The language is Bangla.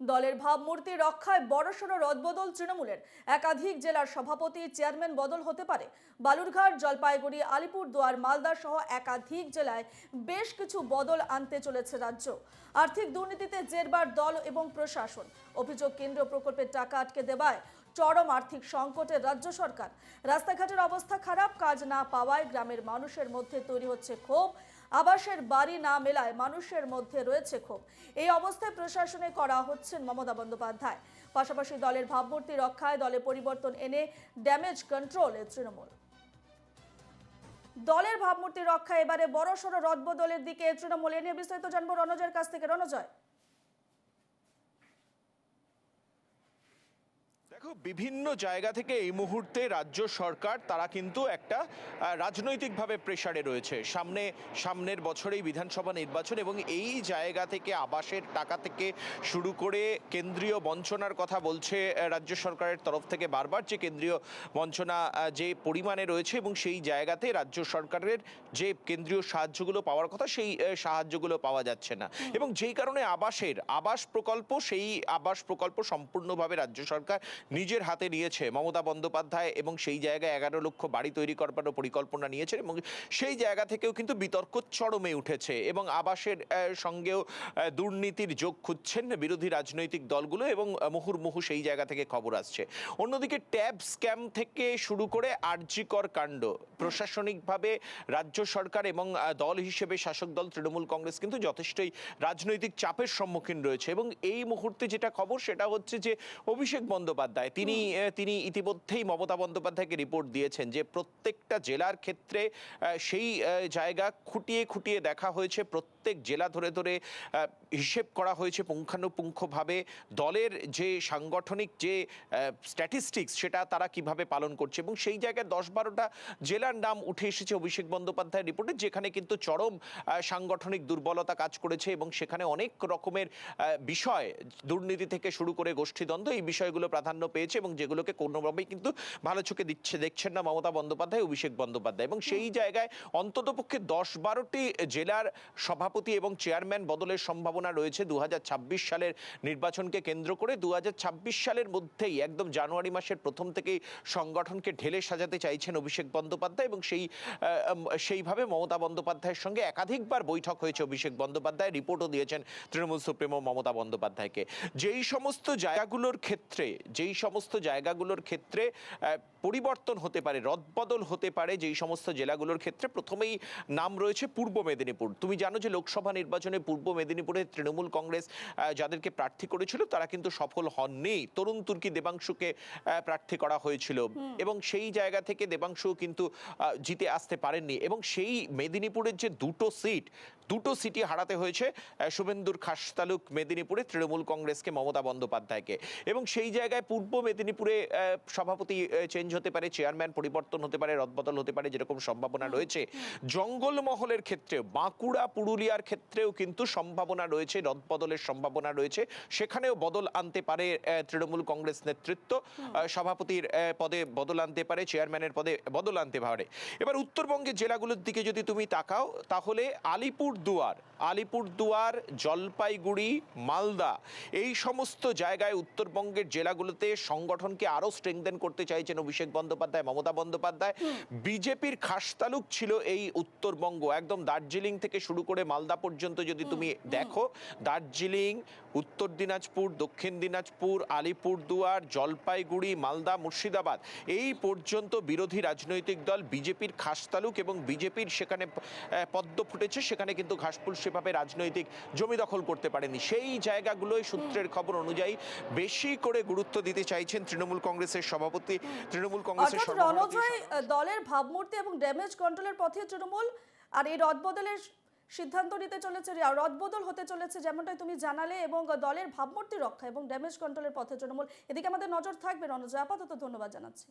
দলের ভাবমূর্তি রক্ষায় বড়সড় রদবদল তৃণমূলের। একাধিক জেলার সভাপতি চেয়ারম্যান বদল হতে পারে। বালুরঘাট, জলপাইগুড়ি, আলিপুরদুয়ার, মালদা সহ একাধিক জেলায় বেশ কিছু বদল আনতে চলেছে রাজ্য। আর্থিক দুর্নীতিতে জেরবার দল এবং প্রশাসন। অভিযোগ, কেন্দ্রীয় প্রকল্পের টাকা আটকে দেওয়ায় চরম আর্থিক সংকটে রাজ্য সরকার। রাস্তাঘাটের অবস্থা খারাপ, কাজ না পাওয়ায় গ্রামের মানুষের মধ্যে তৈরি হচ্ছে ক্ষোভ। আবাসের বাড়ি না মেলায় মানুষের মধ্যে রয়েছে ক্ষোভ। এই অবস্থায় প্রশাসনে করা হচ্ছেন মমতা বন্দ্যোপাধ্যায়। পাশাপাশি দলের ভাবমূর্তি রক্ষায় দলে পরিবর্তন এনে ড্যামেজ কন্ট্রোলে তৃণমূল। দলের ভাবমূর্তি রক্ষায় এবারে বড়সড় রদবদলের দিকে তৃণমূল। এ নিয়ে বিস্তারিত জানবো রণজয়ের কাছ থেকে। রণজয়, দেখো, বিভিন্ন জায়গা থেকে এই মুহূর্তে রাজ্য সরকার তারা কিন্তু একটা রাজনৈতিকভাবে প্রেসারে রয়েছে। সামনের বছরেই বিধানসভা নির্বাচন এবং এই জায়গা থেকে আবাসের টাকা থেকে শুরু করে কেন্দ্রীয় বঞ্চনার কথা বলছে রাজ্য সরকারের তরফ থেকে বারবার, যে কেন্দ্রীয় বঞ্চনা যে পরিমাণে রয়েছে এবং সেই জায়গাতে রাজ্য সরকারের যে কেন্দ্রীয় সাহায্যগুলো পাওয়ার কথা সেই সাহায্যগুলো পাওয়া যাচ্ছে না। এবং যেই কারণে আবাস প্রকল্প সম্পূর্ণভাবে রাজ্য সরকার নিজের হাতে নিয়েছে মমতা বন্দ্যোপাধ্যায়, এবং সেই জায়গায় 11 লক্ষ বাড়ি তৈরি করবার পরিকল্পনা নিয়েছেন এবং সেই জায়গা থেকেও কিন্তু বিতর্ক চরমে উঠেছে এবং আবাসের সঙ্গেও দুর্নীতির যোগ খুঁজছেন বিরোধী রাজনৈতিক দলগুলো এবং মুহুর্মুহু সেই জায়গা থেকে খবর আসছে। অন্যদিকে ট্যাব স্ক্যাম থেকে শুরু করে আরজিকর কাণ্ড, প্রশাসনিকভাবে রাজ্য সরকার এবং দল হিসেবে শাসক দল তৃণমূল কংগ্রেস কিন্তু যথেষ্টই রাজনৈতিক চাপের সম্মুখীন রয়েছে। এবং এই মুহূর্তে যেটা খবর সেটা হচ্ছে যে অভিষেক বন্দ্যোপাধ্যায় তিনি ইতিমধ্যেই মমতা বন্দ্যোপাধ্যায়কে রিপোর্ট দিয়েছেন যে প্রত্যেকটা জেলার ক্ষেত্রে সেই জায়গা খুঁটিয়ে দেখা হয়েছে, প্রত্যেক জেলা ধরে ধরে হিসেব করা হয়েছে পুঙ্খানুপুঙ্খভাবে দলের যে সাংগঠনিক যে স্ট্যাটিস্টিক্স সেটা তারা কিভাবে পালন করছে। এবং সেই জায়গায় 10-12টা জেলার নাম উঠে এসেছে অভিষেক বন্দ্যোপাধ্যায়ের রিপোর্টে, যেখানে কিন্তু চরম সাংগঠনিক দুর্বলতা কাজ করেছে এবং সেখানে অনেক রকমের বিষয়, দুর্নীতি থেকে শুরু করে গোষ্ঠীদ্বন্দ্ব, এই বিষয়গুলো প্রাধান্য পেয়েছে এবং যেগুলোকে কোনোভাবেই কিন্তু ভালো চোখে দেখছেন না মমতা বন্দ্যোপাধ্যায়, অভিষেক বন্দ্যোপাধ্যায়। এবং সেই জায়গায় অন্ততপক্ষে 10-12টি জেলার সভাপতি এবং চেয়ারম্যান বদলের সম্ভাবনা রয়েছে 2026 সালের নির্বাচনকে কেন্দ্র করে। 2026 সালের মধ্যেই একদম জানুয়ারি মাসের প্রথম থেকেই সংগঠনকে ঢেলে সাজাতে চাইছেন অভিষেক বন্দ্যোপাধ্যায় এবং সেইভাবে মমতা বন্দ্যোপাধ্যায়ের সঙ্গে একাধিকবার বৈঠক হয়েছে অভিষেক বন্দ্যোপাধ্যায়, রিপোর্টও দিয়েছেন তৃণমূল সুপ্রিমো মমতা বন্দ্যোপাধ্যায়কে। যেই সমস্ত জায়গাগুলোর ক্ষেত্রে পরিবর্তন হতে পারে, রদবদল হতে পারে, যেই সমস্ত জেলাগুলোর ক্ষেত্রে প্রথমেই নাম রয়েছে পূর্ব মেদিনীপুর। তুমি জানো যে লোকসভা নির্বাচনে পূর্ব মেদিনীপুরে তৃণমূল কংগ্রেস যাদেরকে প্রার্থী করেছিল তারা কিন্তু সফল হননি। তরুণ তুর্কি দেবাংশুকে প্রার্থী করা হয়েছিল এবং সেই জায়গা থেকে দেবাংশু কিন্তু জিতে আসতে পারেননি এবং সেই মেদিনীপুরের যে দুটো সিটি হারাতে হয়েছে শুভেন্দুর খাসতালুক মেদিনীপুরে তৃণমূল কংগ্রেসকে, মমতা বন্দ্যোপাধ্যায়কে। এবং সেই জায়গায় পূর্ব মেদিনীপুরে সভাপতি চেঞ্জ হতে পারে, চেয়ারম্যান পরিবর্তন হতে পারে, রদবদল হতে পারে, যেরকম সম্ভাবনা রয়েছে জঙ্গলমহলের ক্ষেত্রে, বাঁকুড়া পুরুলিয়ার ক্ষেত্রেও কিন্তু সম্ভাবনা রয়েছে, রদবদলের সম্ভাবনা রয়েছে। সেখানেও বদল আনতে পারে তৃণমূল কংগ্রেস নেতৃত্ব, সভাপতির পদে বদল আনতে পারে, চেয়ারম্যানের পদে বদল আনতে পারে। এবার উত্তরবঙ্গের জেলাগুলোর দিকে যদি তুমি তাকাও তাহলে আলিপুরদুয়ার, জলপাইগুড়ি, মালদা, এই সমস্ত জায়গায় উত্তরবঙ্গের জেলাগুলোতে সংগঠনকে আরো স্ট্রেংথেন করতে চাইছেন অভিষেক বন্দ্যোপাধ্যায়, মমতা বন্দ্যোপাধ্যায়। বিজেপির খাসতালুক ছিল এই উত্তরবঙ্গ, একদম দার্জিলিং থেকে শুরু করে মালদা পর্যন্ত যদি তুমি দেখো, দার্জিলিং, উত্তর দিনাজপুর, দক্ষিণ দিনাজপুর, আলিপুরদুয়ার, জলপাইগুড়ি, মালদা, মুর্শিদাবাদ, এই পর্যন্ত বিরোধী রাজনৈতিক দল বিজেপির খাসতালুক এবং বিজেপির সেখানে পদ্ম ফুটেছে, সেখানে কিন্তু ঘাসফুল সেভাবে রাজনৈতিক জমি দখল করতে পারেনি। সেই জায়গাগুলোই সূত্রের খবর অনুযায়ী বেশি করে গুরুত্ব দিতে চাইছেন তৃণমূল কংগ্রেসের সভাপতি, তৃণমূল কংগ্রেসের দলের ভাবমূর্তি এবং ড্যামেজ কন্ট্রোলের পথে তৃণমূল। আর এই রদবদলের সিদ্ধান্ত নিতে চলেছে, রদবদল হতে চলেছে যেমনটাই তুমি জানালে, এবং দলের ভাবমূর্তি রক্ষা এবং ড্যামেজ কন্ট্রোলের পথে তৃণমূল। এদিকে আমাদের নজর থাকবে। রণজয়, আপাতত ধন্যবাদ জানাচ্ছি।